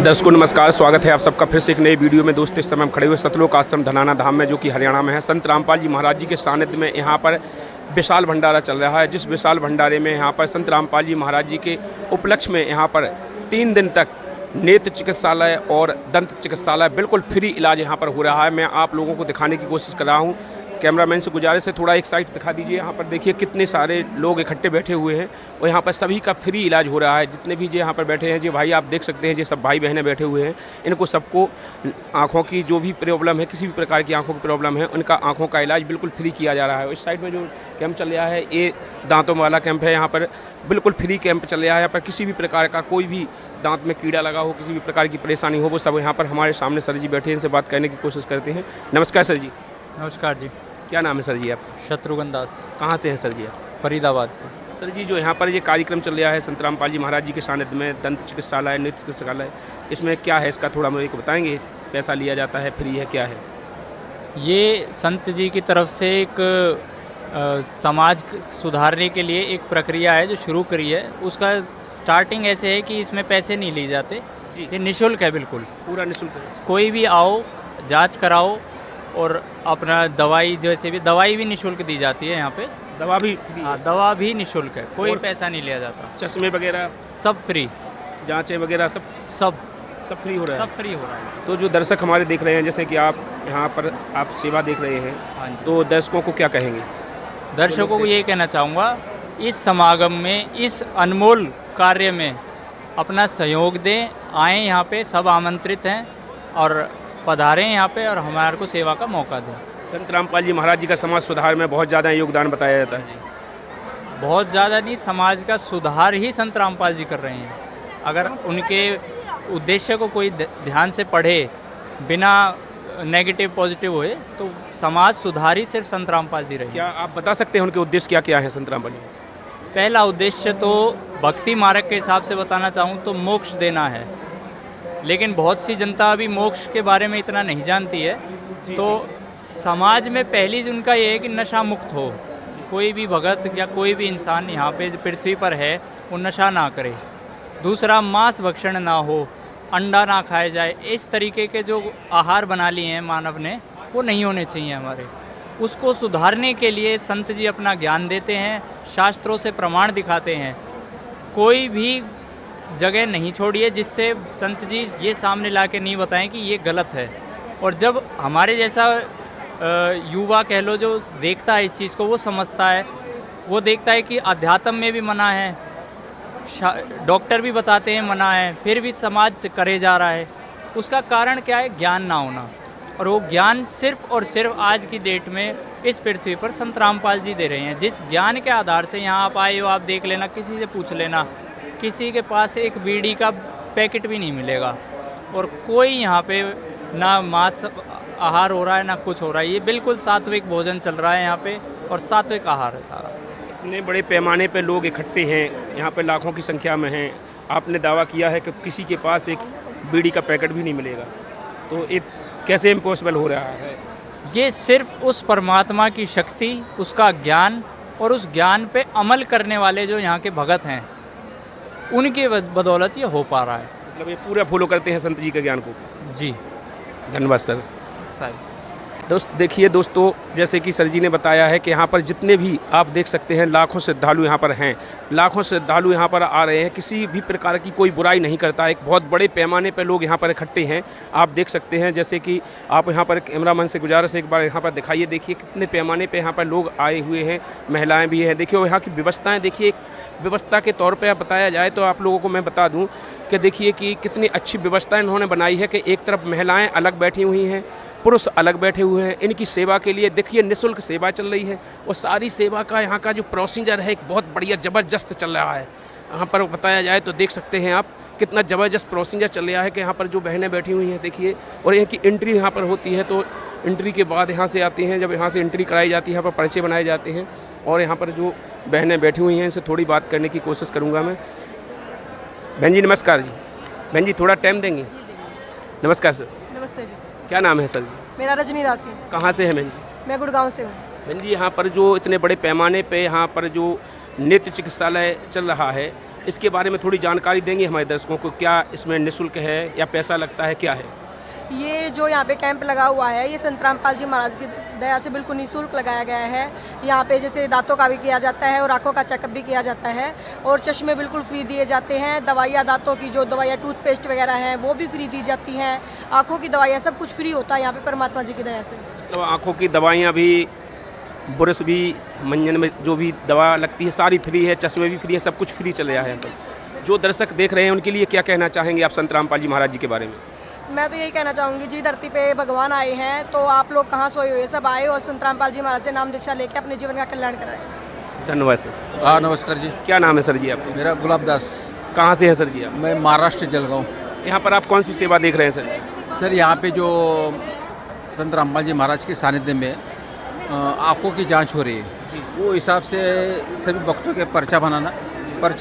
दर्शकों नमस्कार, स्वागत है आप सबका फिर से एक नई वीडियो में। दोस्तों इस समय हम खड़े हुए सतलोक आश्रम धनाना धाम में, जो कि हरियाणा में है। संत रामपाल जी महाराज जी के सानिध्य में यहाँ पर विशाल भंडारा चल रहा है। जिस विशाल भंडारे में यहाँ पर संत रामपाल जी महाराज जी के उपलक्ष्य में यहाँ पर 3 दिन तक नेत्र चिकित्सालय और दंत चिकित्सालय बिल्कुल फ्री इलाज यहाँ पर हो रहा है। मैं आप लोगों को दिखाने की कोशिश कर रहा हूँ। कैमरामैन से गुजारिश है थोड़ा एक साइड दिखा दीजिए। यहाँ पर देखिए कितने सारे लोग इकट्ठे बैठे हुए हैं और यहाँ पर सभी का फ्री इलाज हो रहा है। जितने भी जो यहाँ पर बैठे हैं, जो भाई आप देख सकते हैं, जो सब भाई बहनें बैठे हुए हैं, इनको सबको आँखों की जो भी प्रॉब्लम है, किसी भी प्रकार की आँखों की प्रॉब्लम है, उनका आँखों का इलाज बिल्कुल फ्री किया जा रहा है। इस साइड में जो कैंप चल रहा है, ये दांतों वाला कैंप है। यहाँ पर बिल्कुल फ्री कैंप चल रहा है। यहाँ पर किसी भी प्रकार का कोई भी दांत में कीड़ा लगा हो, किसी भी प्रकार की परेशानी हो, वो सब यहाँ पर हमारे सामने सर जी बैठे हैं, इनसे बात करने की कोशिश करते हैं। नमस्कार सर जी। नमस्कार जी। क्या नाम है सर जी आपका? शत्रुघ्न दास। कहाँ से हैं सर जी आप? फरीदाबाद से। सर जी, जो यहाँ पर ये कार्यक्रम चल रहा है संत रामपाल जी महाराज जी के सानिध्य में, दंत चिकित्सालय, नेत्र चिकित्सालय, इसमें क्या है, इसका थोड़ा मुझे बताएंगे? पैसा लिया जाता है, फ्री है, क्या है? ये संत जी की तरफ से एक समाज सुधारने के लिए एक प्रक्रिया है जो शुरू करी है। उसका स्टार्टिंग ऐसे है कि इसमें पैसे नहीं लिए जाते जी। ये निःशुल्क है, बिल्कुल पूरा निःशुल्क है। कोई भी आओ, जांच कराओ और अपना दवाई, जैसे भी दवाई भी निःशुल्क दी जाती है यहाँ पे। दवा भी? हाँ, दवा भी निःशुल्क है, कोई पैसा नहीं लिया जाता। चश्मे वगैरह सब फ्री, जांचें वगैरह सब सब फ्री हो रहा है? सब फ्री हो रहा है। तो जो दर्शक हमारे देख रहे हैं, जैसे कि आप यहाँ पर आप सेवा देख रहे हैं, हाँ जी। तो दर्शकों को क्या कहेंगे? दर्शकों को ये कहना चाहूँगा, इस समागम में, इस अनमोल कार्य में अपना सहयोग दें। आएँ, यहाँ पे सब आमंत्रित हैं और पधारें यहाँ पे और हमारे को सेवा का मौका दें। संत रामपाल जी महाराज जी का समाज सुधार में बहुत ज़्यादा योगदान बताया जाता है। बहुत ज़्यादा नहीं, समाज का सुधार ही संत रामपाल जी कर रहे हैं। अगर उनके उद्देश्य को कोई ध्यान से पढ़े, बिना नेगेटिव पॉजिटिव हुए, तो समाज सुधार ही सिर्फ संत रामपाल जी रहे। क्या आप बता सकते हैं उनके उद्देश्य क्या क्या है संत रामपाल जी? पहला उद्देश्य तो भक्ति मार्ग के हिसाब से बताना चाहूँ तो मोक्ष देना है, लेकिन बहुत सी जनता अभी मोक्ष के बारे में इतना नहीं जानती है। तो समाज में पहली उनका ये है कि नशा मुक्त हो। कोई भी भगत या कोई भी इंसान यहाँ पे पृथ्वी पर है, वो नशा ना करे। दूसरा, मांस भक्षण ना हो, अंडा ना खाया जाए। इस तरीके के जो आहार बना लिए हैं मानव ने, वो नहीं होने चाहिए हमारे। उसको सुधारने के लिए संत जी अपना ज्ञान देते हैं, शास्त्रों से प्रमाण दिखाते हैं। कोई भी जगह नहीं छोड़िए जिससे संत जी ये सामने ला के नहीं बताएं कि ये गलत है। और जब हमारे जैसा युवा कह लो जो देखता है इस चीज़ को, वो समझता है, वो देखता है कि अध्यात्म में भी मना है, डॉक्टर भी बताते हैं मना है, फिर भी समाज करे जा रहा है। उसका कारण क्या है? ज्ञान ना होना। और वो ज्ञान सिर्फ और सिर्फ आज की डेट में इस पृथ्वी पर संत रामपाल जी दे रहे हैं। जिस ज्ञान के आधार से यहाँ आप आए हो, आप देख लेना, किसी से पूछ लेना, किसी के पास एक बीड़ी का पैकेट भी नहीं मिलेगा। और कोई यहाँ पे ना मांस आहार हो रहा है, ना कुछ हो रहा है। ये बिल्कुल सात्विक भोजन चल रहा है यहाँ पे, और सात्विक आहार है सारा। इतने बड़े पैमाने पे लोग इकट्ठे हैं, यहाँ पे लाखों की संख्या में हैं। आपने दावा किया है कि किसी के पास एक बीड़ी का पैकेट भी नहीं मिलेगा, तो ये कैसे इम्पॉसिबल हो रहा है? ये सिर्फ उस परमात्मा की शक्ति, उसका ज्ञान और उस ज्ञान पे अमल करने वाले जो यहाँ के भगत हैं, उनकी बदौलत ये हो पा रहा है। मतलब ये पूरा फॉलो करते हैं संत जी के ज्ञान को? जी, धन्यवाद सर। सही। देखिए दोस्तों, जैसे कि सर जी ने बताया है कि यहाँ पर जितने भी आप देख सकते हैं, लाखों श्रद्धालु यहाँ पर हैं, लाखों श्रद्धालु यहाँ पर आ रहे हैं। किसी भी प्रकार की कोई बुराई नहीं करता। एक बहुत बड़े पैमाने पर लोग यहाँ पर इकट्ठे हैं, आप देख सकते हैं। जैसे कि आप यहाँ पर कैमरामैन से गुजारिश एक बार यहाँ पर दिखाइए, देखिए कितने पैमाने पर यहाँ पर लोग आए हुए हैं, महिलाएँ भी हैं। देखिए यहाँ की व्यवस्थाएँ देखिए, व्यवस्था के तौर पर बताया जाए तो आप लोगों को मैं बता दूँ कि देखिए कि कितनी अच्छी व्यवस्था इन्होंने बनाई है कि एक तरफ महिलाएँ अलग बैठी हुई हैं, पुरुष अलग बैठे हुए हैं। इनकी सेवा के लिए देखिए निःशुल्क सेवा चल रही है, और सारी सेवा का यहाँ का जो प्रोसीजर है एक बहुत बढ़िया ज़बरदस्त चल रहा है। यहाँ पर बताया जाए तो देख सकते हैं आप कितना ज़बरदस्त प्रोसीजर चल रहा है कि यहाँ पर जो बहनें बैठी हुई हैं देखिए, और यहाँ की एंट्री यहाँ पर होती है, तो एंट्री के बाद यहाँ से आती हैं। जब यहाँ से एंट्री कराई जाती है, यहाँ पर पर्चे बनाए जाते हैं, और यहाँ पर जो बहनें बैठी हुई हैं इनसे थोड़ी बात करने की कोशिश करूँगा मैं। बहन जी नमस्कार जी। बहन जी थोड़ा टाइम देंगे? नमस्कार सर। नमस्ते जी। क्या नाम है सर जी? मेरा रजनी दासी। कहाँ से हैं बहन जी? मैं गुड़गांव से हूँ। बहन जी यहाँ पर जो इतने बड़े पैमाने पे यहाँ पर जो नेत्र चिकित्सालय चल रहा है, इसके बारे में थोड़ी जानकारी देंगे हमारे दर्शकों को, क्या इसमें निःशुल्क है या पैसा लगता है, क्या है? ये जो यहाँ पे कैंप लगा हुआ है ये संत रामपाल जी महाराज की दया से बिल्कुल निःशुल्क लगाया गया है। यहाँ पे जैसे दांतों का भी किया जाता है और आँखों का चेकअप भी किया जाता है और चश्मे बिल्कुल फ्री दिए जाते हैं। दवाइयाँ, दांतों की जो दवाइयाँ, टूथपेस्ट वगैरह हैं वो भी फ्री दी जाती हैं। आँखों की दवाइयाँ, सब कुछ फ्री होता है यहाँ पे परमात्मा जी की दया से। तो आँखों की दवाइयाँ भी, ब्रश भी, मंजन में जो भी दवा लगती है सारी फ्री है, चश्मे भी फ्री है, सब कुछ फ्री चल रहा है। तो जो दर्शक देख रहे हैं उनके लिए क्या कहना चाहेंगे आप संत रामपाल जी महाराज जी के बारे में? मैं तो यही कहना चाहूँगी जी, धरती पे भगवान आए हैं तो आप लोग कहाँ सोए हुए, सब आए और संत रामपाल जी महाराज से नाम दीक्षा लेके अपने जीवन का कल्याण कराएं। धन्यवाद सर। हाँ नमस्कार जी, क्या नाम है सर जी आपका? मेरा गुलाब दास। कहाँ से है सर जी आप? मैं महाराष्ट्र जलगांव। यहाँ पर आप कौन सी सेवा देख रहे हैं सर? सर यहाँ पे जो संत रामपाल जी महाराज के सानिध्य में आँखों की जांच हो रही है, वो हिसाब से सभी भक्तों के पर्चा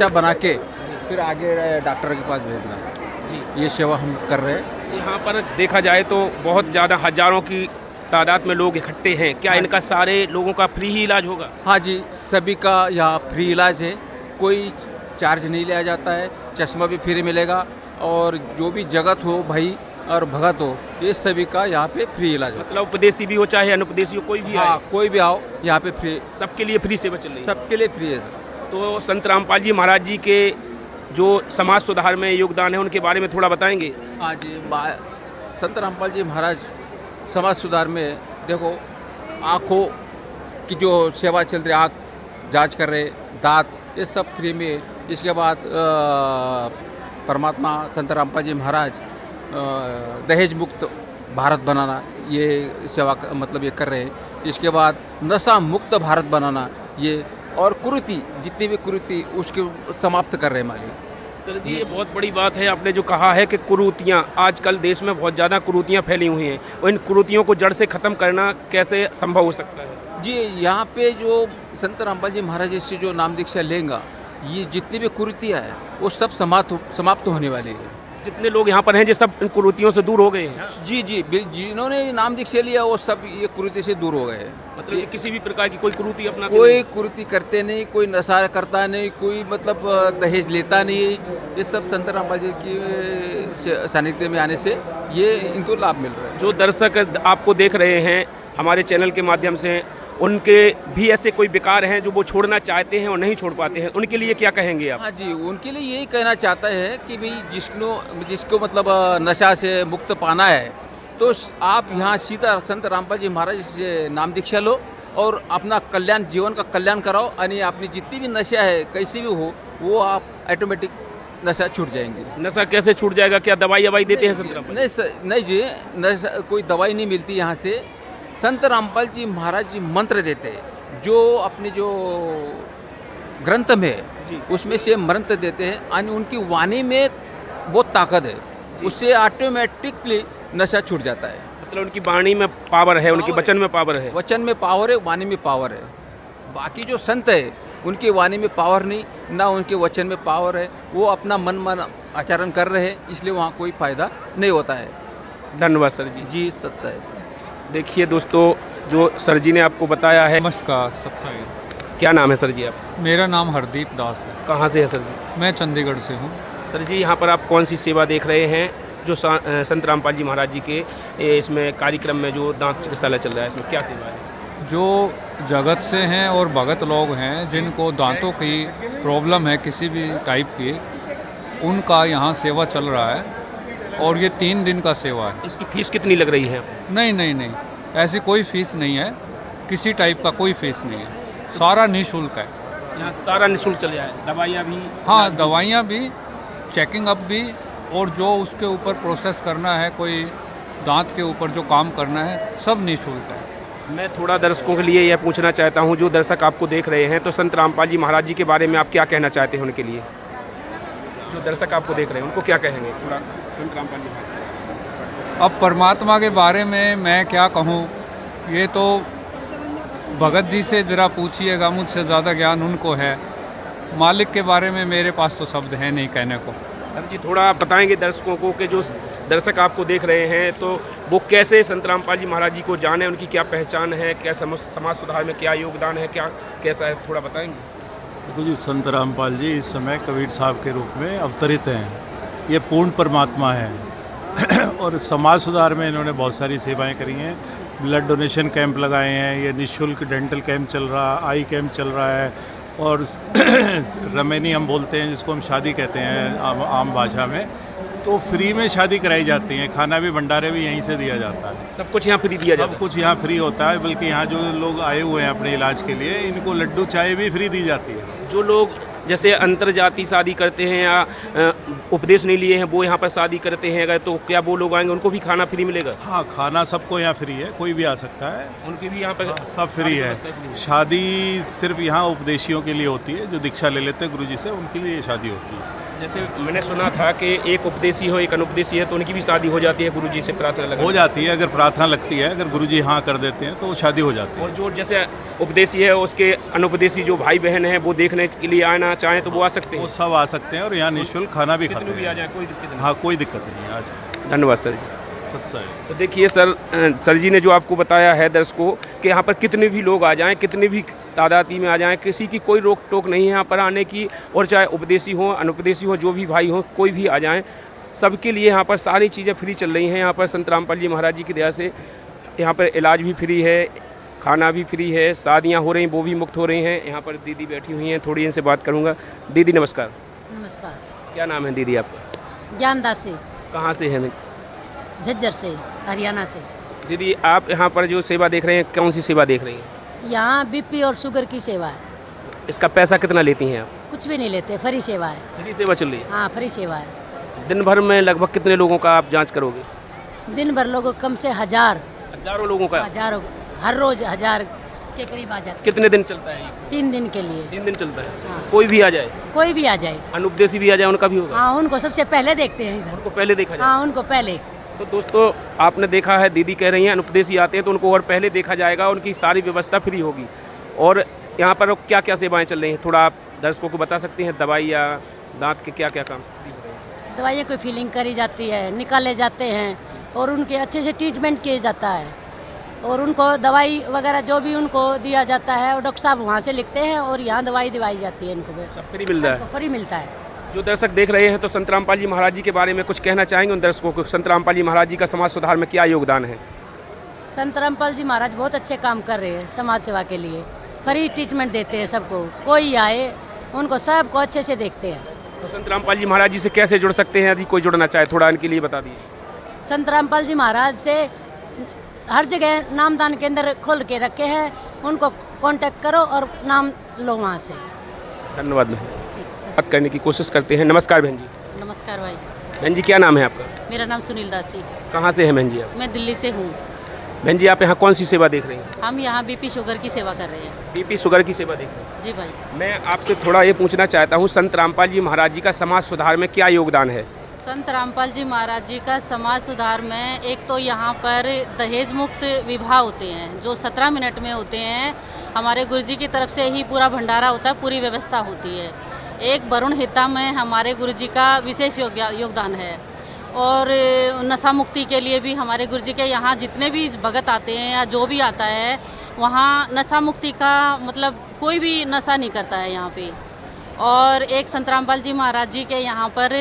बना के फिर आगे डॉक्टर के पास भेजना, ये सेवा हम कर रहे हैं। यहाँ पर देखा जाए तो बहुत ज़्यादा हजारों की तादाद में लोग इकट्ठे हैं, क्या इनका सारे लोगों का फ्री ही इलाज होगा? हाँ जी, सभी का यहाँ फ्री इलाज है, कोई चार्ज नहीं लिया जाता है, चश्मा भी फ्री मिलेगा और जो भी जगत हो भाई और भगत हो, ये सभी का यहाँ पे फ्री इलाज है। मतलब उपदेशी भी हो चाहे अनुपदेशी हो, कोई भी हाँ, आए, कोई भी आओ यहाँ पे फ्री, सबके लिए फ्री सेवा चल रही है। सबके लिए फ्री है सर। तो संत रामपाल जी महाराज जी के जो समाज सुधार में योगदान है उनके बारे में थोड़ा बताएंगे? हाँ जी, संत रामपाल जी महाराज समाज सुधार में देखो, आँखों की जो सेवा चल रही है, आँख जांच कर रहे, दांत, ये सब फ्री में। इसके बाद परमात्मा संत रामपाल जी महाराज दहेज मुक्त भारत बनाना, ये सेवा मतलब ये कर रहे हैं। इसके बाद नशा मुक्त भारत बनाना, ये और कुरीति, जितनी भी कुरीति उसके समाप्त कर रहे हैं मालिक। सर जी, ये बहुत बड़ी बात है, आपने जो कहा है कि कुरीतियाँ, आजकल देश में बहुत ज़्यादा कुरीतियाँ फैली हुई हैं और इन कुरीतियों को जड़ से ख़त्म करना कैसे संभव हो सकता है? जी, यहाँ पे जो संत रामपाल जी महाराज जी से जो नाम दीक्षा लेंगे, ये जितनी भी कुरीतियाँ हैं वो सब समाप्त होने वाली है। जितने लोग यहाँ पर हैं, ये सब इन कुरीतियों से दूर हो गए हैं। जी जी, जिन्होंने नाम दीक्षा लिया वो सब ये कुरीति से दूर हो गए हैं। मतलब कि किसी भी प्रकार की कोई कुरीति अपना कोई कुरीति करते नहीं, कोई नशा करता नहीं, कोई मतलब दहेज लेता नहीं। ये सब संत रामपाल जी की सानिध्य में आने से ये इनको लाभ मिल रहा है। जो दर्शक आपको देख रहे हैं हमारे चैनल के माध्यम से, उनके भी ऐसे कोई बेकार हैं जो वो छोड़ना चाहते हैं और नहीं छोड़ पाते हैं, उनके लिए क्या कहेंगे आप? हाँ जी, उनके लिए यही कहना चाहता है कि भाई जिसको मतलब नशा से मुक्त पाना है तो आप यहाँ सीधा संत रामपाल जी महाराज से नाम दीक्षा लो और अपना कल्याण, जीवन का कल्याण कराओ। और अपनी जितनी भी नशा है कैसी भी हो, वो आप ऑटोमेटिक नशा छूट जाएंगे। नशा कैसे छूट जाएगा? क्या दवाई देते हैं संत रामपाल? नहीं जी, नशा कोई दवाई नहीं मिलती यहाँ से। संत रामपाल जी महाराज जी मंत्र देते हैं, जो अपने जो ग्रंथ में उसमें से मंत्र देते हैं और उनकी वाणी में बहुत ताकत है, उससे ऑटोमेटिकली नशा छूट जाता है। मतलब उनकी वाणी में पावर है, उनके वचन में पावर है। वचन में पावर है, वाणी में पावर है। बाकी जो संत है उनकी वाणी में पावर नहीं, ना उनके वचन में पावर है, वो अपना मन आचरण कर रहे हैं, इसलिए वहाँ कोई फायदा नहीं होता है। धन्यवाद सर जी। जी, सत्य है। देखिए दोस्तों, जो सर जी ने आपको बताया है। नमस्कार, सत्संग। क्या नाम है सर जी आप? मेरा नाम हरदीप दास है। कहाँ से है सर जी? मैं चंडीगढ़ से हूँ। सर जी, यहाँ पर आप कौन सी सेवा देख रहे हैं जो संत रामपाल जी महाराज जी के इसमें कार्यक्रम में जो दांत चिकित्सालय चल रहा है, इसमें क्या सेवा है? जो जगत से हैं और भगत लोग हैं जिनको दांतों की प्रॉब्लम है किसी भी टाइप की, उनका यहाँ सेवा चल रहा है और ये 3 दिन का सेवा है। इसकी फीस कितनी लग रही है? नहीं, ऐसी कोई फीस नहीं है, किसी टाइप का कोई फीस नहीं है, सारा निःशुल्क है। यहाँ सारा निःशुल्क चल जाए, दवाइयाँ भी? हाँ, दवाइयाँ भी, चेकिंग अप भी, और जो उसके ऊपर प्रोसेस करना है, कोई दांत के ऊपर जो काम करना है, सब निःशुल्क है। मैं थोड़ा दर्शकों के लिए यह पूछना चाहता हूँ, जो दर्शक आपको देख रहे हैं, तो संत रामपाल जी महाराज जी के बारे में आप क्या कहना चाहते हैं उनके लिए? जो दर्शक आपको देख रहे हैं उनको क्या कहेंगे थोड़ा संत रामपाल जी महाराज? अब परमात्मा के बारे में मैं क्या कहूँ, ये तो भगत जी से ज़रा पूछिएगा, मुझसे ज़्यादा ज्ञान उनको है। मालिक के बारे में मेरे पास तो शब्द है नहीं कहने को। सर जी, थोड़ा बताएंगे दर्शकों को कि जो दर्शक आपको देख रहे हैं तो वो कैसे संत रामपाल जी महाराज जी को जाने, उनकी क्या पहचान है, क्या समाज सुधार में क्या योगदान है, क्या कैसा है, थोड़ा बताएंगे? देखो जी, संत रामपाल जी इस समय कबीर साहब के रूप में अवतरित हैं। ये पूर्ण परमात्मा है और समाज सुधार में इन्होंने बहुत सारी सेवाएं करी हैं। ब्लड डोनेशन कैंप लगाए हैं, ये निःशुल्क डेंटल कैंप चल रहा, आई कैंप चल रहा है, और रमेनी हम बोलते हैं जिसको हम शादी कहते हैं आम भाषा में, तो फ्री में शादी कराई जाती है। खाना भी, भंडारे भी यहीं से दिया जाता है। सब कुछ यहाँ फ्री दिया जाता सब कुछ यहाँ फ्री होता है, बल्कि यहाँ जो लोग आए हुए हैं अपने इलाज के लिए, इनको लड्डू चाय भी फ्री दी जाती है। है। जो लोग जैसे अंतरजातीय शादी करते हैं या उपदेश नहीं लिए हैं वो यहाँ पर शादी करते हैं अगर, तो क्या वो लोग आएंगे उनको भी खाना फ्री मिलेगा? हाँ, खाना सबको यहाँ फ्री है, कोई भी आ सकता है, उनकी भी यहाँ पर सब फ्री है। शादी सिर्फ यहाँ उपदेशियों के लिए होती है, जो दीक्षा ले लेते हैं गुरुजी से, उनके लिए शादी होती है। जैसे मैंने सुना था कि एक उपदेशी हो एक अनुपदेशी है तो उनकी भी शादी हो जाती है गुरुजी से प्रार्थना लगा? हो जाती है, अगर प्रार्थना लगती है, अगर गुरुजी हाँ कर देते हैं तो वो शादी हो जाती है। और जो जैसे उपदेशी है उसके अनुपदेशी जो भाई बहन हैं वो देखने के लिए आना चाहें तो वो आ सकते वो हैं? सब आ सकते हैं और यहाँ निःशुल्क खाना भी खाते कितने भी आ हैं। जाए कोई दिक्कत नहीं। हाँ, कोई दिक्कत नहीं है। आ जाए। धन्यवाद सर जी। सत्साई। तो देखिए सर जी ने जो आपको बताया है दर्शकों कि यहाँ पर कितने भी लोग आ जाएं, कितने भी तादादी में आ जाएं, किसी की कोई रोक टोक नहीं है यहाँ पर आने की, और चाहे उपदेशी हो अनुपदेशी हो, जो भी भाई हो, कोई भी आ जाएं, सबके लिए यहाँ पर सारी चीज़ें फ्री चल रही हैं। यहाँ पर संत रामपाल जी महाराज जी की दया से यहाँ पर इलाज भी फ्री है, खाना भी फ्री है, शादियाँ हो रही वो भी मुफ्त हो रही हैं। यहाँ पर दीदी बैठी हुई हैं, थोड़ी इनसे बात करूँगा। दीदी नमस्कार। नमस्कार। क्या नाम है दीदी आपका? ज्ञानदास से, कहाँ से हैं झज्जर से, हरियाणा से। दीदी? आप यहाँ पर जो सेवा देख रहे हैं कौन सी सेवा देख रही हैं? यहाँ बीपी और शुगर की सेवा है। इसका पैसा कितना लेती हैं आप? कुछ भी नहीं लेते, फ्री सेवा है। फ्री सेवा चल रही है? हाँ, फ्री सेवा है। दिन भर में लगभग कितने लोगों का आप जांच करोगे? दिन भर लोगों कम से हजारों लोगों का? हजारों, हर रोज 1000 के करीब आ जाते कितने दिन चलता है ये? 3 दिन के लिए। 3 दिन चलता है। हाँ। कोई भी आ जाए? कोई भी आ जाए। अनुपदेशी भी आ जाए उनका भी होगा? हाँ, उनको सबसे पहले देखते हैं इधर। उनको पहले देखा जाए? हाँ, उनको पहले। तो दोस्तों आपने देखा है, दीदी कह रही हैं अनुपदेशी आते हैं तो उनको और पहले देखा जाएगा, उनकी सारी व्यवस्था फ्री होगी। और यहाँ पर क्या क्या सेवाएं चल रही हैं थोड़ा आप दर्शकों को बता सकते हैं? दवाई या दांत के क्या क्या काम? दवाइयाँ कोई फीलिंग करी जाती है, निकाले जाते हैं, और उनके अच्छे से ट्रीटमेंट किया जाता है, और उनको दवाई वगैरह जो भी उनको दिया जाता है और डॉक्टर साहब वहाँ से लिखते हैं और यहाँ दवाई दिवाई जाती है। इनको सब फ्री मिल रहा है? फ्री मिलता है। जो दर्शक देख रहे हैं तो संत रामपाल जी महाराज जी के बारे में कुछ कहना चाहेंगे उन दर्शकों को? संत रामपाल जी महाराज जी का समाज सुधार में क्या योगदान है? संत रामपाल जी महाराज बहुत अच्छे काम कर रहे हैं समाज सेवा के लिए। फ्री ट्रीटमेंट देते हैं सबको, कोई आए उनको सबको अच्छे से देखते हैं। तो संत रामपाल जी महाराज जी से कैसे जुड़ सकते हैं यदि कोई जुड़ना चाहे? थोड़ा इनके लिए बता दीजिए। संत रामपाल जी महाराज से हर जगह नामदान केंद्र खोल के रखे हैं, उनको कांटेक्ट करो और नाम लो वहाँ से। धन्यवाद बहन। बात करने की कोशिश करते हैं। नमस्कार बहन जी। नमस्कार भाई। बहन जी क्या नाम है आपका? मेरा नाम सुनील दास जी। कहाँ से हैं बहन जी आप? मैं दिल्ली से हूँ। बहन जी आप यहाँ कौन सी सेवा देख रही हैं? हम यहाँ बीपी शुगर की सेवा कर रहे हैं। बीपी शुगर की सेवा देख रहे हैं? जी भाई। मैं आपसे थोड़ा ये पूछना चाहता हूँ, संत रामपाल जी महाराज जी का समाज सुधार में क्या योगदान है? संत रामपाल जी महाराज जी का समाज सुधार में एक तो यहाँ पर दहेज मुक्त विवाह होते हैं जो 17 मिनट में होते हैं। हमारे गुरुजी की तरफ से ही पूरा भंडारा होता है, पूरी व्यवस्था होती है। एक वरुण हिता में हमारे गुरुजी का विशेष योगदान है, और नशा मुक्ति के लिए भी हमारे गुरुजी के यहाँ जितने भी भगत आते हैं या जो भी आता है वहाँ नशा मुक्ति का मतलब कोई भी नशा नहीं करता है यहाँ पे। और एक संत रामपाल जी महाराज जी के यहाँ पर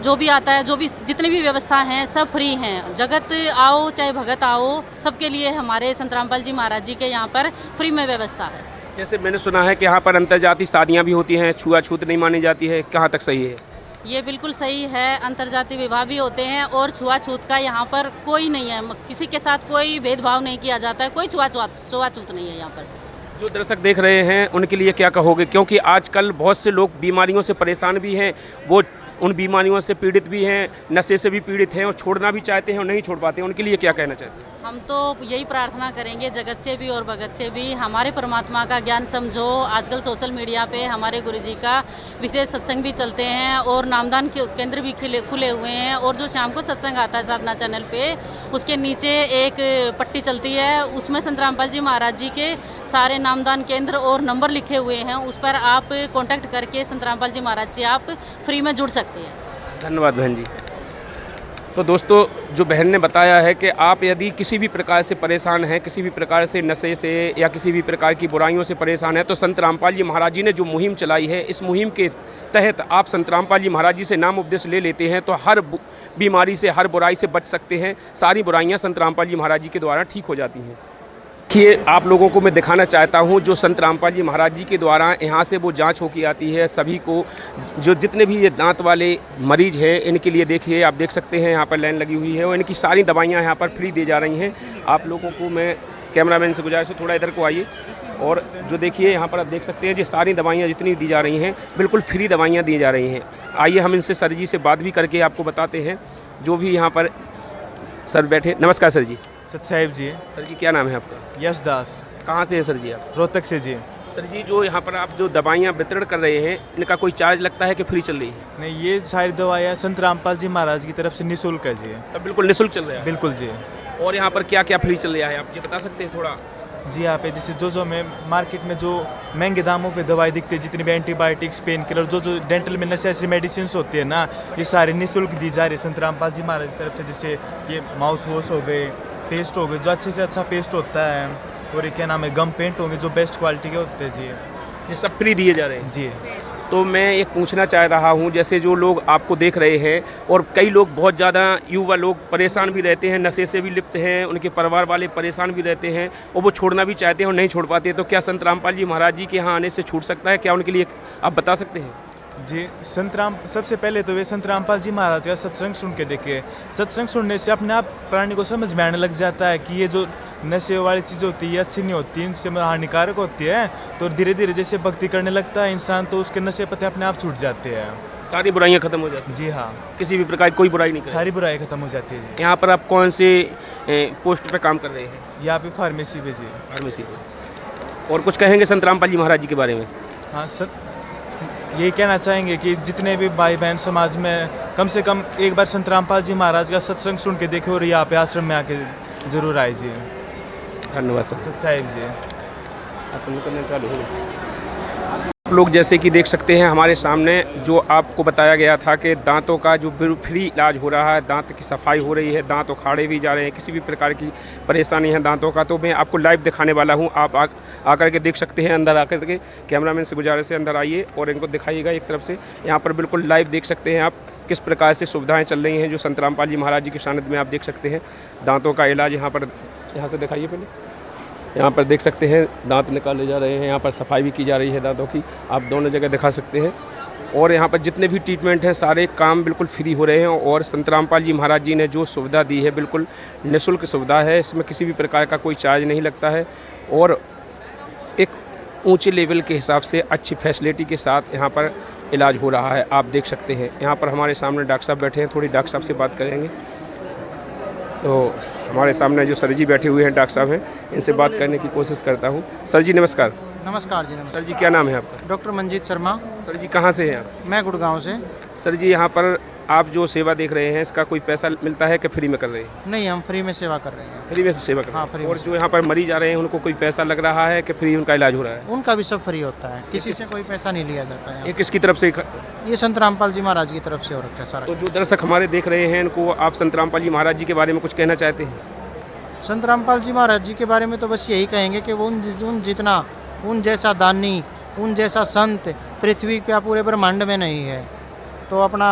जो भी आता है, जो भी जितनी भी व्यवस्था हैं सब फ्री हैं। जगत आओ चाहे भगत आओ, सबके लिए हमारे संत रामपाल जी महाराज जी के यहाँ पर फ्री में व्यवस्था है। जैसे मैंने सुना है कि यहाँ पर अंतर्जातीय शादियाँ भी होती हैं, छुआछूत नहीं मानी जाती है, कहाँ तक सही है? ये बिल्कुल सही है। अंतर्जातीय विवाह भी होते हैं और छुआछूत का यहाँ पर कोई नहीं है, किसी के साथ कोई भेदभाव नहीं किया जाता है, कोई छुआछूत नहीं है यहाँ पर। जो दर्शक देख रहे हैं उनके लिए क्या कहोगे? क्योंकि आजकल बहुत से लोग बीमारियों से परेशान भी हैं, वो उन बीमारियों से पीड़ित भी हैं, नशे से भी पीड़ित हैं और छोड़ना भी चाहते हैं और नहीं छोड़ पाते हैं, उनके लिए क्या कहना चाहते हैं? हम तो यही प्रार्थना करेंगे जगत से भी और भगत से भी, हमारे परमात्मा का ज्ञान समझो। आजकल सोशल मीडिया पे हमारे गुरुजी का विशेष सत्संग भी चलते हैं और नामदान के केंद्र भी खुले हुए हैं, और जो शाम को सत्संग आता है साधना चैनल पे, उसके नीचे एक पट्टी चलती है, उसमें संत रामपाल जी महाराज जी के सारे नामदान केंद्र और नंबर लिखे हुए हैं। उस पर आप कॉन्टैक्ट करके संत रामपाल जी महाराज से आप फ्री में जुड़ सकते हैं। धन्यवाद बहन जी। तो दोस्तों, जो बहन ने बताया है कि आप यदि किसी भी प्रकार से परेशान हैं, किसी भी प्रकार से नशे से या किसी भी प्रकार की बुराइयों से परेशान हैं, तो संत रामपाल जी महाराज जी ने जो मुहिम चलाई है, इस मुहिम के तहत आप संत रामपाल जी महाराज जी से नाम उपदेश ले लेते हैं तो हर बीमारी से, हर बुराई से बच सकते हैं। सारी बुराइयाँ संत रामपाल जी महाराज जी के द्वारा ठीक हो जाती हैं। देखिए, आप लोगों को मैं दिखाना चाहता हूं जो संत रामपाल जी महाराज जी के द्वारा यहाँ से वो जांच होके आती है सभी को, जो जितने भी ये दांत वाले मरीज हैं इनके लिए। देखिए, आप देख सकते हैं यहाँ पर लाइन लगी हुई है और इनकी सारी दवाइयाँ यहाँ पर फ्री दी जा रही हैं। आप लोगों को मैं कैमरामैन से गुजारिश है थोड़ा इधर को आइए, और जो देखिए यहाँ पर आप देख सकते हैं जी सारी दवाइयाँ जितनी दी जा रही हैं बिल्कुल फ्री दवाइयाँ दी जा रही हैं। आइए हम इनसे सर जी से बात भी करके आपको बताते हैं, जो भी यहाँ पर सर बैठे। नमस्कार सर जी। सतसाहिब जी। सर जी, क्या नाम है आपका? यश दास। कहाँ से हैं सर जी आप? रोहतक से जी। सर जी, जो यहाँ पर आप जो दवाइयाँ वितरण कर रहे हैं, इनका कोई चार्ज लगता है कि फ्री चल रही है? नहीं, ये सारी दवाइयाँ संत रामपाल जी महाराज की तरफ से निःशुल्क है जी। सब बिल्कुल निःशुल्क चल रहा है? बिल्कुल जी। और यहाँ पर क्या क्या फ्री चल रहा है, आप जी बता सकते हैं थोड़ा? जी, यहाँ पे जैसे जो में मार्केट में जो महंगे दामों पे दवाई दिखती है, जितनी भी एंटीबायोटिक्स, पेन किलर, जो डेंटल में नेसेसरी मेडिसिन होती है ना, ये सारी निःशुल्क दी जा रही है संत रामपाल जी महाराज की तरफ से। जैसे ये माउथ वॉश हो गए, पेस्ट हो गए, जो अच्छे से अच्छा पेस्ट होता है, और ये क्या नाम है, गम पेंट होंगे जो बेस्ट क्वालिटी के होते हैं जी। ये सब फ्री दिए जा रहे हैं जी। तो मैं एक पूछना चाह रहा हूँ, जैसे जो लोग आपको देख रहे हैं और कई लोग बहुत ज़्यादा युवा लोग परेशान भी रहते हैं, नशे से भी लिप्त हैं, उनके परिवार वाले परेशान भी रहते हैं और वो छोड़ना भी चाहते हैं और नहीं छोड़ पाते, तो क्या संत रामपाल जी महाराज जी के यहाँ आने से छूट सकता है? क्या उनके लिए आप बता सकते हैं? जी, सबसे पहले तो वे संत रामपाल जी महाराज का सत्संग सुन के देखिए। सत्संग सुनने से अपने आप प्राणी को समझ में आने लग जाता है कि ये जो नशे वाली चीज़ होती है ये अच्छी नहीं होती, इनसे हानिकारक होती है। तो धीरे धीरे जैसे भक्ति करने लगता है इंसान, तो उसके नशे पत्ते अपने आप छूट जाते हैं, सारी बुराइयाँ खत्म हो जाती हैं? जी हाँ, किसी भी प्रकार की कोई बुराई नहीं सारी बुराई खत्म हो जाती है जी। यहाँ पर आप कौन से पोस्ट पे काम कर रहे हैं? यहाँ पे फार्मेसी पे जी। फार्मेसी पे। और कुछ कहेंगे संत रामपाल जी महाराज जी के बारे में? हाँ सर, यही कहना चाहेंगे कि जितने भी भाई बहन समाज में कम से कम एक बार संत रामपाल जी महाराज का सत्संग सुन के देखे और यहाँ पे आश्रम में आके जरूर आए जी। धन्यवाद सर। साहिब जी। आश्रम करने चालू हो आप लोग जैसे कि देख सकते हैं हमारे सामने जो आपको बताया गया था कि दांतों का जो फ्री इलाज हो रहा है, दांत की सफाई हो रही है, दांत उखाड़े भी जा रहे हैं, किसी भी प्रकार की परेशानी है दांतों का, तो मैं आपको लाइव दिखाने वाला हूं। आप आकर के देख सकते हैं, अंदर आकर के कैमरामैन से गुजारिश है अंदर आइए और इनको दिखाइएगा एक तरफ से। यहाँ पर बिल्कुल लाइव देख सकते हैं आप किस प्रकार से सुविधाएँ चल रही हैं जो संत रामपाल जी महाराज जी के सानिध्य में आप देख सकते हैं। दांतों का इलाज यहाँ से दिखाइए पहले। यहाँ पर देख सकते हैं दांत निकाले जा रहे हैं, यहाँ पर सफाई भी की जा रही है दांतों की, आप दोनों जगह दिखा सकते हैं। और यहाँ पर जितने भी ट्रीटमेंट हैं सारे काम बिल्कुल फ्री हो रहे हैं और संत रामपाल जी महाराज जी ने जो सुविधा दी है बिल्कुल निःशुल्क सुविधा है, इसमें किसी भी प्रकार का कोई चार्ज नहीं लगता है और एक ऊंचे लेवल के हिसाब से अच्छी फैसिलिटी के साथ यहाँ पर इलाज हो रहा है, आप देख सकते हैं। यहाँ पर हमारे सामने डॉक्टर साहब बैठे हैं, थोड़ी डॉक्टर साहब से बात करेंगे। तो हमारे सामने जो सर जी बैठे हुए हैं डॉक्टर साहब हैं, इनसे बात करने की कोशिश करता हूँ। सर जी नमस्कार। नमस्कार जी। नमस्कार। सर जी, क्या नाम है आपका? डॉक्टर मंजीत शर्मा। सर जी, कहाँ से हैं आप? मैं गुड़गांव से। सर जी, यहाँ पर आप जो सेवा देख रहे हैं इसका कोई पैसा मिलता है कि फ्री में कर रहे हैं? नहीं, हम फ्री में सेवा कर रहे हैं। फ्री में सेवा कर रहे हैं? हाँ, फ्री। और जो यहाँ पर मरीज आ रहे हैं उनको कोई पैसा लग रहा है कि फ्री उनका इलाज हो रहा है? उनका भी सब फ्री होता है, किसी से कोई पैसा नहीं लिया जाता है। ये किसकी तरफ से? ये संत रामपाल जी महाराज की तरफ से हो रखा है सारा। तो जो दर्शक हमारे देख रहे हैं इनको आप संत रामपाल जी महाराज जी के बारे में कुछ कहना चाहते हैं? संत रामपाल जी महाराज जी के बारे में तो बस यही कहेंगे कि वो उन जैसा दानी, उन जैसा संत पृथ्वी पे पूरे ब्रह्मांड में नहीं है। तो अपना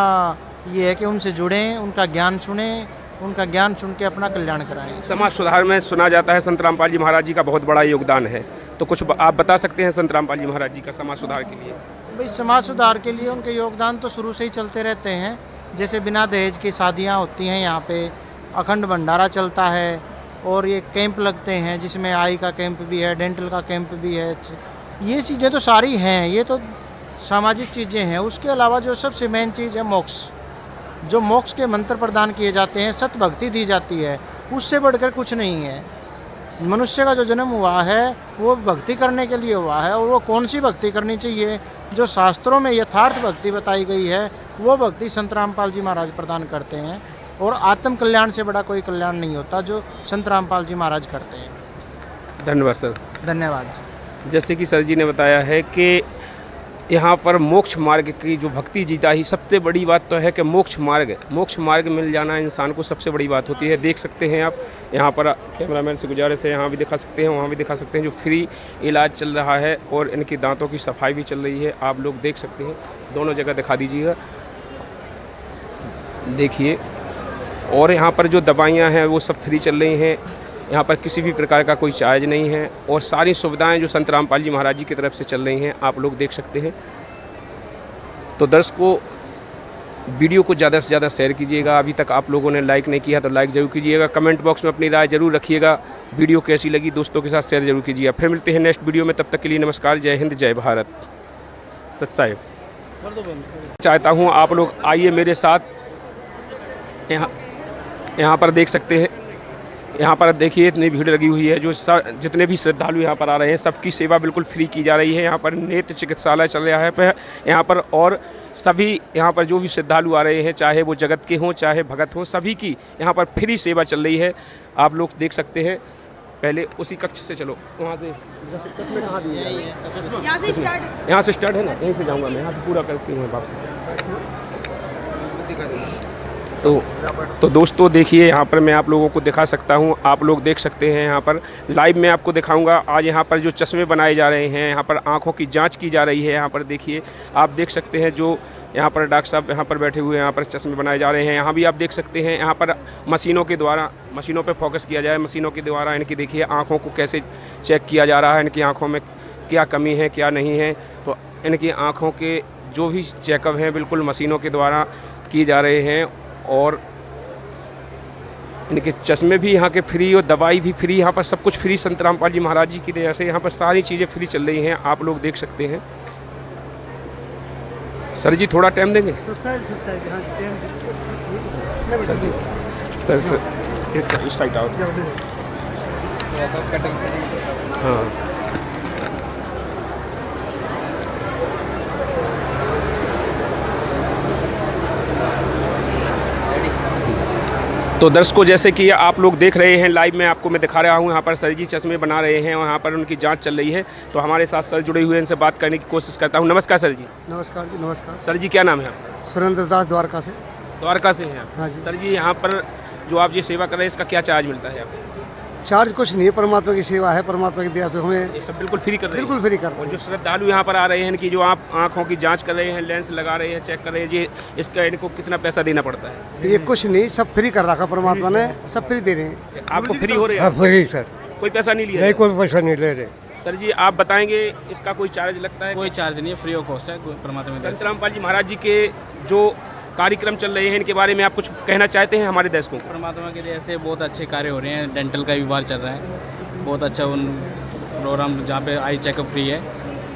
ये है कि उनसे जुड़ें, उनका ज्ञान सुनें, उनका ज्ञान सुन के अपना कल्याण कराएं। समाज सुधार में सुना जाता है संत रामपाल जी महाराज जी का बहुत बड़ा योगदान है, तो कुछ आप बता सकते हैं संत रामपाल जी महाराज जी का समाज सुधार के लिए? भाई, समाज सुधार के लिए उनके योगदान तो शुरू से ही चलते रहते हैं। जैसे बिना दहेज की शादियाँ होती हैं यहाँ पे, अखंड भंडारा चलता है और ये कैंप लगते हैं जिसमें आई का कैंप भी है, डेंटल का कैंप भी है। ये चीज़ें तो सारी हैं, ये तो सामाजिक चीज़ें हैं। उसके अलावा जो सबसे मेन चीज़ है मोक्ष, जो मोक्ष के मंत्र प्रदान किए जाते हैं, सत भक्ति दी जाती है, उससे बढ़कर कुछ नहीं है। मनुष्य का जो जन्म हुआ है वो भक्ति करने के लिए हुआ है, और वो कौन सी भक्ति करनी चाहिए? जो शास्त्रों में यथार्थ भक्ति बताई गई है वो भक्ति संत रामपाल जी महाराज प्रदान करते हैं। और आत्म कल्याण से बड़ा कोई कल्याण नहीं होता जो संत रामपाल जी महाराज करते हैं। धन्यवाद सर। धन्यवाद। जैसे कि सर जी ने बताया है कि यहाँ पर मोक्ष मार्ग की जो भक्ति जीता ही, सबसे बड़ी बात तो है कि मोक्ष मार्ग मिल जाना इंसान को सबसे बड़ी बात होती है। देख सकते हैं आप यहाँ पर, कैमरामैन से गुजारिश है यहाँ भी दिखा सकते हैं, वहाँ भी दिखा सकते हैं, जो फ्री इलाज चल रहा है और इनकी दांतों की सफाई भी चल रही है। आप लोग देख सकते हैं, दोनों जगह दिखा दीजिएगा, देखिए। और यहाँ पर जो दवाइयाँ हैं वो सब फ्री चल रही हैं, यहाँ पर किसी भी प्रकार का कोई चार्ज नहीं है और सारी सुविधाएं जो संत रामपाल जी महाराज जी की तरफ से चल रही हैं आप लोग देख सकते हैं। तो दर्शकों, वीडियो को ज़्यादा से ज़्यादा शेयर कीजिएगा। अभी तक आप लोगों ने लाइक नहीं किया तो लाइक ज़रूर कीजिएगा। कमेंट बॉक्स में अपनी राय ज़रूर रखिएगा। वीडियो कैसी लगी दोस्तों के साथ शेयर ज़रूर कीजिएगा। फिर मिलते हैं नेक्स्ट वीडियो में, तब तक के लिए नमस्कार, जय हिंद, जय भारत। सच्चाई चाहता हूँ आप लोग आइए मेरे साथ। यहाँ पर देख सकते हैं, यहाँ पर देखिए इतनी भीड़ लगी हुई है। जो जितने भी श्रद्धालु यहाँ पर आ रहे हैं सबकी सेवा बिल्कुल फ्री की जा रही है। यहाँ पर नेत्र चिकित्सालय चल रहा है यहाँ पर, और सभी यहाँ पर जो भी श्रद्धालु आ रहे हैं, चाहे वो जगत के हों चाहे भगत हों, सभी की यहाँ पर फ्री सेवा चल रही है। आप लोग देख सकते हैं। पहले उसी कक्ष से चलो, वहाँ से चश्मे कहाँ दिए? यहाँ से स्टार्ट है ना, यहीं से जाऊँगा मैं, यहाँ से पूरा करके हूँ वापसी। तो दोस्तों देखिए, यहाँ पर मैं आप लोगों को दिखा सकता हूँ, आप लोग देख सकते हैं। यहाँ पर लाइव में आपको दिखाऊंगा। आज यहाँ पर जो चश्मे बनाए जा रहे हैं, यहाँ पर आँखों की जांच की जा रही है। यहाँ पर देखिए, आप देख सकते हैं जो यहाँ पर डॉक्टर साहब यहाँ पर बैठे हुए हैं, यहाँ पर चश्मे बनाए जा रहे हैं। यहाँ भी आप देख सकते हैं, यहाँ पर मशीनों के द्वारा, मशीनों पर फोकस किया जाए, मशीनों के द्वारा इनकी देखिए आँखों को कैसे चेक किया जा रहा है, इनकी आँखों में क्या कमी है क्या नहीं है। तो इनकी आँखों के जो भी चेकअप हैं बिल्कुल मशीनों के द्वारा किए जा रहे हैं। और इनके चश्मे भी यहाँ के फ्री और दवाई भी फ्री, यहाँ पर सब कुछ फ्री। संत रामपाल जी महाराज जी की दया से यहाँ पर सारी चीज़ें फ्री चल रही हैं, आप लोग देख सकते हैं। सर जी थोड़ा टाइम देंगे? सर जी स्ट्राइट आउट। हाँ, तो दर्शकों, जैसे कि आप लोग देख रहे हैं लाइव में, आपको मैं दिखा रहा हूं, यहाँ पर सर जी चश्मे बना रहे हैं और यहाँ पर उनकी जांच चल रही है। तो हमारे साथ सर जुड़े हुए हैं, इनसे बात करने की कोशिश करता हूं। नमस्कार सर जी। नमस्कार जी, नमस्कार। सर जी क्या नाम है आपका? सुरेंद्र दास, द्वारका से। द्वारका से हैं आप? हाँ जी। सर जी यहाँ पर जो आप ये सेवा कर रहे हैं, इसका क्या चार्ज मिलता है आपको? चार्ज कुछ नहीं है, परमात्मा की सेवा है, परमात्मा की दया से हमें ये सब बिल्कुल फ्री कर रहे हैं? बिल्कुल फ्री कर रहे और हैं। जो श्रद्धालु यहाँ पर आ रहे हैं, इनकी जो आप आँखों की जांच कर रहे हैं, लेंस लगा रहे हैं, चेक कर रहे हैं जी, इसका इनको कितना पैसा देना पड़ता है? ये कुछ नहीं, सब फ्री कर रखा परमात्मा ने, सब फ्री दे रहे हैं। आपको फ्री हो रहे हाँ, हैं? फ्री सर, कोई पैसा नहीं लिया? नहीं कोई पैसा नहीं ले रहे। सर जी आप बताएंगे इसका कोई चार्ज लगता है? कोई चार्ज नहीं है, फ्री ऑफ कॉस्ट है परमात्मा संत रामपाल जी महाराज जी के जो कार्यक्रम चल रहे हैं, इनके बारे में आप कुछ कहना चाहते हैं हमारे दर्शकों को? परमात्मा के लिए ऐसे बहुत अच्छे कार्य हो रहे हैं। डेंटल का विभाग चल रहा है, बहुत अच्छा उन प्रोग्राम जहाँ पे आई चेकअप फ्री है।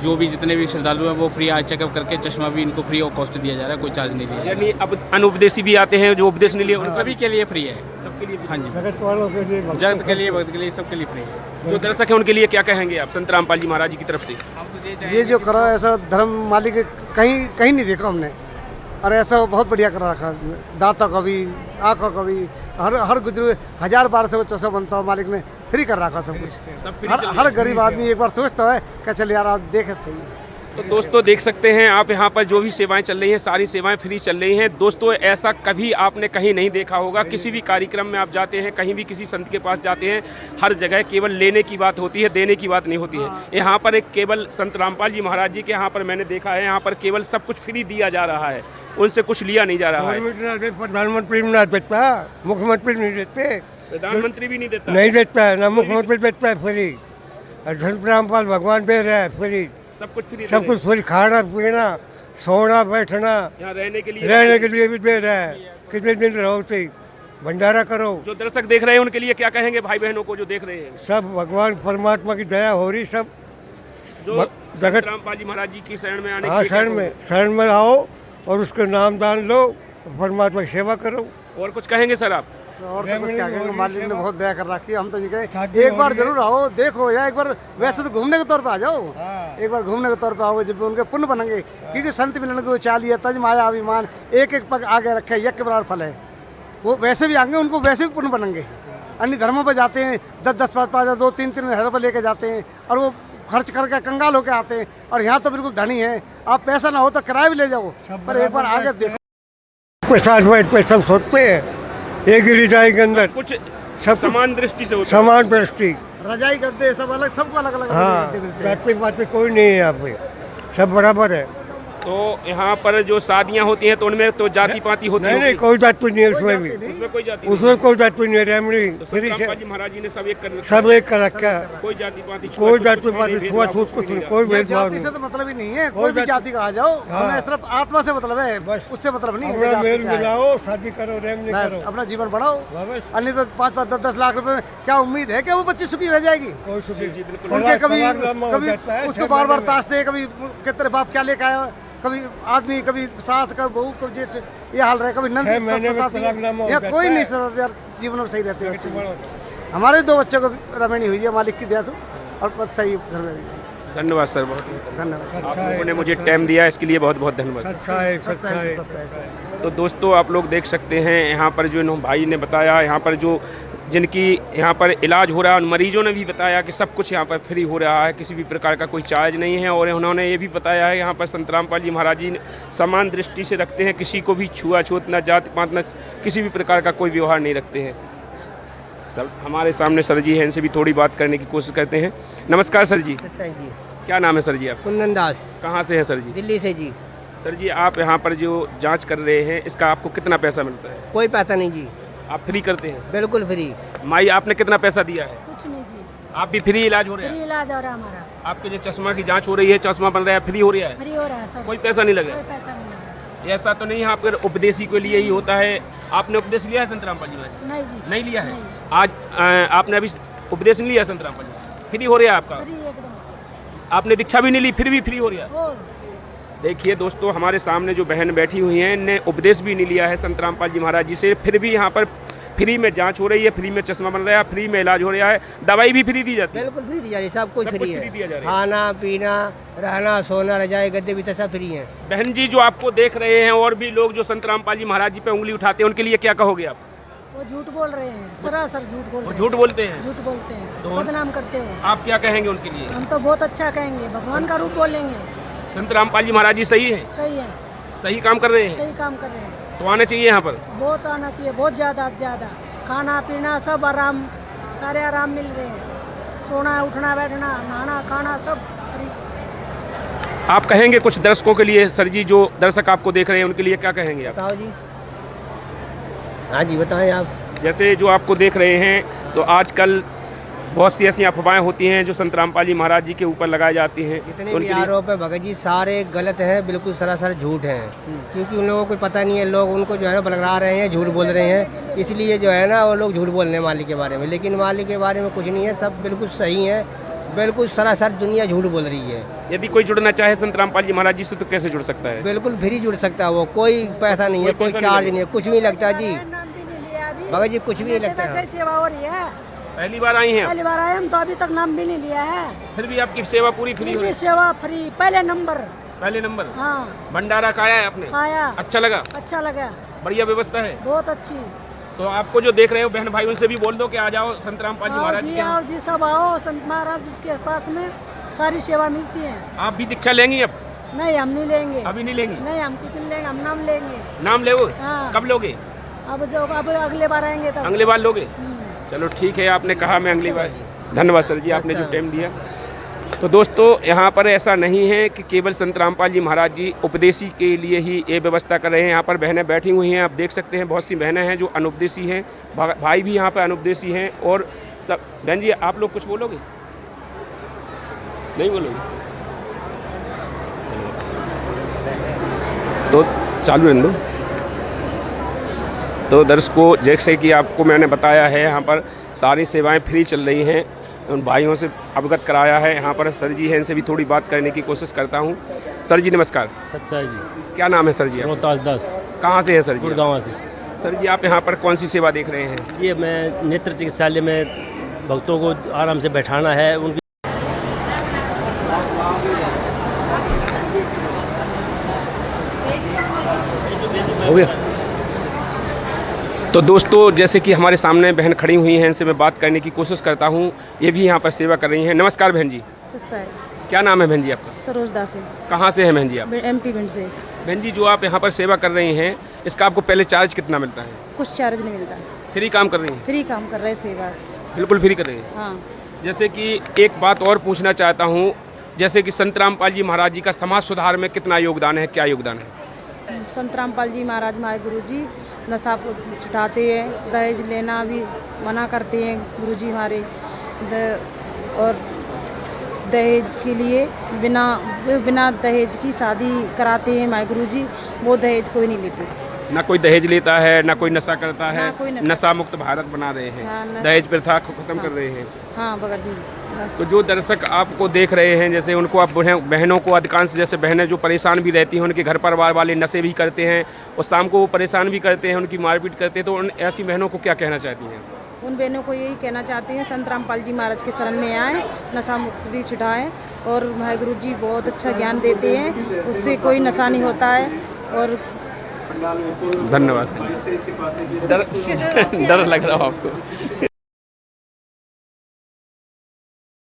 जो भी जितने भी श्रद्धालु हैं वो फ्री आई चेकअप करके चश्मा भी इनको फ्री ऑफ कॉस्ट दिया जा रहा है, कोई चार्ज नहीं लिया। यानी अब अनुपदेशी भी आते हैं जो उपदेश नहीं लिए, उन सभी के लिए फ्री है, सबके लिए? हाँ जी, जगत वालों के लिए, जगत के लिए, भक्त के लिए, सबके लिए फ्री है। जो दर्शक हैं उनके लिए क्या कहेंगे आप संत रामपाल जी महाराज जी की तरफ से? ये जो करा ऐसा धर्म मालिक कहीं कहीं नहीं देखा हमने, और ऐसा बहुत बढ़िया कर रखा। दांतों का भी, आँखों का भी, हर गुजरे 1000 बार से वो चश्मा बनता है, मालिक ने फ्री कर रखा सब कुछ। सब फ्री चल रहा है। हर गरीब आदमी एक बार सोचता है क्या चल यार आप देखे सही। तो दोस्तों देख सकते हैं आप, यहाँ पर जो भी सेवाएं चल रही हैं सारी सेवाएं फ्री चल रही हैं। दोस्तों ऐसा कभी आपने कहीं नहीं देखा होगा। किसी भी कार्यक्रम में आप जाते हैं, कहीं भी किसी संत के पास जाते हैं, हर जगह केवल लेने की बात होती है, देने की बात नहीं होती है। यहाँ पर एक केवल संत रामपाल जी महाराज जी के यहाँ पर मैंने देखा है, यहाँ पर केवल सब कुछ फ्री दिया जा रहा है, उनसे कुछ लिया नहीं जा रहा है। प्रधानमंत्री नहीं देता, मुख्यमंत्री नहीं देते, प्रधानमंत्री भी नहीं देता, नहीं देता है ना, मुख्यमंत्री देता है फ्री, और संत रामपाल भगवान दे रहा है फ्री, सब कुछ फ्री, सब कुछ फ्री। खाना पीना, सोना बैठना, यहाँ रहने के लिए भी दे रहा है। कितने दिन रहो तो भंडारा करो। जो दर्शक देख रहे हैं उनके लिए क्या कहेंगे भाई बहनों को जो देख रहे हैं? सब भगवान परमात्मा की दया हो रही, सब जो जगत रामपाल जी महाराज जी की शरण में आने हाँ, के लिए शरण में आओ और उसका नाम दान लो, परमात्मा की सेवा करो। और कुछ कहेंगे सर आप? और तो कुछ क्या कहेंगे, मालिक ने बहुत दया कर रखी है। हम तो नहीं कहे, एक बार जरूर आओ, देखो, या एक बार वैसे तो घूमने के तौर पे आ जाओ, एक बार घूमने के तौर पे आओ, जब उनके पुण्य बनेंगे। क्योंकि संत मिलन को चालिए तज माया अभिमान, एक एक पग आगे रखे, यज्ञ बराबर फल है। वो वैसे भी आएंगे, उनको वैसे भी पुण्य बनेंगे। अन्य धर्मों पर जाते हैं, 10-10, 5-5, 2-3-3 हज़ार रुपये लेके जाते हैं, और वो खर्च करके कंगाल होके आते हैं, और यहाँ तो बिल्कुल धनी है। आप पैसा ना हो तो किराया भी ले जाओ, पर एक बार आगे देखो। साथ बैठ पे सब सोचते हैं, एक ही रजाई के अंदर कुछ सब समान दृष्टि से होता है। समान दृष्टि। रजाई गद्दे सब अलग, सबको अलग अलग हाँ, मिलते हैं। जात पे बात पे कोई नहीं है यहाँ पे, सब बराबर है। तो यहाँ पर जो शादियाँ होती हैं तो उनमें तो जाति पाति होती है। नहीं, कोई जात पे नहीं है उसमें भी, उसमें कोई जाति उसमें कोई जात पे नहीं है। रेमड़ी तो फ्री से संतराम जी महाराज जी ने सब एक कर रखा सब है। एक कर रखा है, कोई जाति पाति कोई जात पे बात छुआछूत कुछ नहीं, कोई ये भेदभाव जाति से नहीं। तो मतलब ही नहीं है, कोई भी जाति का आ जाओ, हमें सिर्फ आत्मा से मतलब है, बस। उससे मतलब नहीं है। अपना कि जाति मेल क्या है। मिलाओ, शादी करो, रेम नहीं बस करो, अपना जीवन बढ़ाओ, बस। अन्य तो 5-5, 10-10 लाख रुपए में क्या उम्मीद है कि वो बच्ची सुखी रह जाएगी? कोई सुखी उनके कभी उसको बार बार ताश दे, कभी के तेरे बाप क्या लेकर आया, कभी आदमी, कभी सास, कभी बहू, कभी जेठ, ये हाल रहे, कभी नंद। या कोई नहीं सकता यार, जीवन में सही रहते बच्चे। हमारे 2 बच्चों को रमणी हुई है मालिक की दया से, और बस सही घर में रही। धन्यवाद सर, बहुत धन्यवाद। आप लोगों ने मुझे टाइम दिया, इसके लिए बहुत बहुत धन्यवाद। अच्छा है, अच्छा है। तो दोस्तों आप लोग देख सकते हैं यहाँ पर जो इन भाई ने बताया, यहाँ पर जो जिनकी यहाँ पर इलाज हो रहा है, उन मरीजों ने भी बताया कि सब कुछ यहाँ पर फ्री हो रहा है, किसी भी प्रकार का कोई चार्ज नहीं है। और उन्होंने ये भी बताया है यहाँ पर संत रामपाल जी महाराज जी समान दृष्टि से रखते हैं, किसी को भी छुआछूत, न जात पात, न किसी भी प्रकार का कोई व्यवहार नहीं रखते हैं। सब हमारे सामने सर जी हैं, इनसे भी थोड़ी बात करने की कोशिश करते हैं। नमस्कार सर जी, जी क्या नाम है सर जी आप? कुंदन दास, कहाँ से हैं सर जी? दिल्ली से जी। सर जी आप यहाँ पर जो जांच कर रहे हैं, इसका आपको कितना पैसा मिलता है? कोई पैसा नहीं जी, आप फ्री करते हैं? बिल्कुल फ्री। माई आपने कितना पैसा दिया है? कुछ नहीं जी, आप भी फ्री इलाज हो रहा है? फ्री इलाज हो रहा है हमारा। आपके जो चश्मा की जांच हो रही है, चश्मा बन रहा है, फ्री हो रहा है? फ्री हो रहा है सब, कोई पैसा नहीं लगा? कोई पैसा नहीं लगा। ऐसा तो नहीं है आप उपदेशी के लिए ही होता है? आपने उपदेश लिया है संत रामपाल जी महाराज से? नहीं जी, नहीं लिया है। नहीं। आज आपने अभी उपदेश नहीं लिया संत रामपाल जी, फ्री हो रहा है आपका? फ्री एकदम। आपने दीक्षा भी नहीं ली, फिर भी फ्री हो रहा है? ओ, देखिए दोस्तों, हमारे सामने जो बहन बैठी हुई हैं, इनने उपदेश भी नहीं लिया है संत रामपाल जी महाराज जी से, फिर भी यहाँ पर फ्री में जांच हो रही है, फ्री में चश्मा बन रहा है, फ्री में इलाज हो रहा है, दवाई भी फ्री दी जाती है? बिल्कुल फ्री दी जा रही है, सब कुछ फ्री है। दिया जा रहा है। खाना पीना, रहना, सोना, रजाई गद्दे भी सब फ्री है। बहन जी जो आपको देख रहे हैं और भी लोग जो संत रामपाल जी महाराज जी पे उंगली उठाते हैं, उनके लिए क्या कहोगे आप? वो झूठ बोल रहे हैं, सरासर झूठ बोल वो रहे झूठ बोलते हैं? हैं, झूठ बोलते हैं, तो बदनाम करते हो। आप क्या कहेंगे उनके लिए? हम तो बहुत अच्छा कहेंगे, भगवान का रूप बोलेंगे। संत रामपाल जी महाराज जी सही है? सही है, सही काम कर रहे हैं? सही काम कर रहे हैं। तो आना चाहिए यहाँ पर? बहुत आना चाहिए, बहुत ज़्यादा ज़्यादा। खाना पीना सब आराम, सारे आराम मिल रहे हैं, सोना उठना बैठना नहाना खाना सब फ्री। आप कहेंगे कुछ दर्शकों के लिए सर जी, जो दर्शक आपको देख रहे हैं उनके लिए क्या कहेंगे आप? बताओ जी। हाँ जी बताएं आप। जैसे जो आपको देख रहे हैं, तो आजकल बहुत सी ऐसी अफवाहें होती हैं जो संत रामपाल जी महाराज जी के ऊपर लगाई जाती हैं। जितने भी आरोप है भगत जी सारे गलत हैं, बिल्कुल सरासर झूठ हैं, क्योंकि उन लोगों को पता नहीं है, लोग उनको जो है ना बलगा रहे हैं, झूठ बोल रहे हैं, इसलिए जो है ना वो लोग झूठ बोल रहे हैं मालिक के बारे में। लेकिन मालिक के बारे में कुछ नहीं है, सब बिल्कुल सही है, बिल्कुल सरासर दुनिया झूठ बोल रही है। यदि कोई जुड़ना चाहे संत रामपाल जी महाराज जी से तो कैसे जुड़ सकता है? बिल्कुल फ्री जुड़ सकता है, वो कोई पैसा नहीं है, कोई चार्ज नहीं है, कुछ भी नहीं लगता जी भगत जी, कुछ भी नहीं लगता है। सेवा हो रही है, पहली बार आई हैं? पहली बार आए हम तो, अभी तक नाम भी नहीं लिया है। फिर भी आपकी सेवा पूरी फ्री हो रही है? सेवा फ्री, पहले नंबर। पहले नंबर? हाँ। भंडारा खाया है आपने? खाया। अच्छा लगा? अच्छा लगा, बढ़िया व्यवस्था है, बहुत अच्छी। तो आपको जो देख रहे हो बहन भाई, उनसे भी बोल दो कि आ जाओ संत रामपाल जी महाराज जी के आओ जी, सब आओ, संत महाराज जी के पास में सारी सेवा मिलती है। आप भी दीक्षा लेंगी अब? नहीं, हम नहीं लेंगे। अभी नहीं लेंगी? नहीं, हम कुछ नहीं लेंगे, हम नाम लेंगे। नाम ले? हाँ। कब लोगे? अब अगले बार आएंगे तब। अगले बार लोगे? चलो ठीक है, आपने कहा मैं अगली बार। धन्यवाद सर जी, आपने जो टाइम दिया। तो दोस्तों, यहाँ पर ऐसा नहीं है कि केवल संत रामपाल जी महाराज जी उपदेशी के लिए ही ये व्यवस्था कर रहे हैं। यहाँ पर बहनें बैठी हुई हैं, आप देख सकते हैं, बहुत सी बहनें हैं जो अनुपदेशी हैं, भाई भी यहाँ पर अनुपदेशी हैं। और सब बहन जी, आप लोग कुछ बोलोगे? नहीं बोलोगे? तो चालू रहने दो। तो दर्शकों, जैसे कि आपको मैंने बताया है, यहाँ पर सारी सेवाएं फ्री चल रही हैं। उन भाइयों से अवगत कराया है। यहाँ पर सर जी हैं, इनसे भी थोड़ी बात करने की कोशिश करता हूँ। सर जी नमस्कार। सत्साई जी। क्या नाम है सर जी? रोहतास दास। कहाँ से है सर जी? गुड़गांव से। सर जी आप यहाँ पर कौन सी सेवा देख रहे हैं? ये मैं नेत्र चिकित्सालय में भक्तों को आराम से बैठाना है, उनकी हो गया। तो दोस्तों, जैसे कि हमारे सामने बहन खड़ी हुई हैं, इनसे मैं बात करने की कोशिश करता हूँ। ये भी यहाँ पर सेवा कर रही हैं। नमस्कार बहन जी। सस्ता है। क्या नाम है बहन जी आपका? सरोज दास है। कहाँ से हैं बहन जी आप? MP भिंड से। बहन जी, जो आप यहाँ पर सेवा कर रही हैं, इसका आपको पहले चार्ज कितना मिलता है? कुछ चार्ज नहीं मिलता है। फ्री काम कर रही हैं? फ्री काम कर रहे हैं सेवा। बिल्कुल फ्री कर रही हैं। हाँ। जैसे कि एक बात और पूछना चाहता हूँ, जैसे कि संत रामपाल जी महाराज जी का समाज सुधार में कितना योगदान है, क्या योगदान है? संत रामपाल जी महाराज हमारे गुरु जी नशा छुटाते हैं, दहेज लेना भी मना करते हैं गुरु जी हमारे, और दहेज के लिए बिना दहेज की शादी कराते हैं हमारे गुरु जी। वो दहेज कोई नहीं लेते, ना कोई दहेज लेता है, ना कोई नशा करता है। ना कोई नशा मुक्त भारत बना रहे हैं। हाँ, दहेज प्रथा को खत्म कर रहे हैं। हाँ भगत जी। तो जो दर्शक आपको देख रहे हैं, जैसे उनको आप बहनों को, अधिकांश जैसे बहनें जो परेशान भी रहती हैं, उनके घर परिवार वाले नशे भी करते हैं और शाम को वो परेशान भी करते हैं, उनकी मारपीट करते हैं, तो उन ऐसी बहनों को क्या कहना चाहती हैं? उन बहनों को यही कहना चाहते हैं, संत रामपाल जी महाराज के शरण में आएँ, नशा मुक्त भी छुटाएँ, और हमारे गुरु जी बहुत अच्छा ज्ञान देते हैं, उससे कोई नशा नहीं होता है। और धन्यवाद। डर लग रहा हो आपको?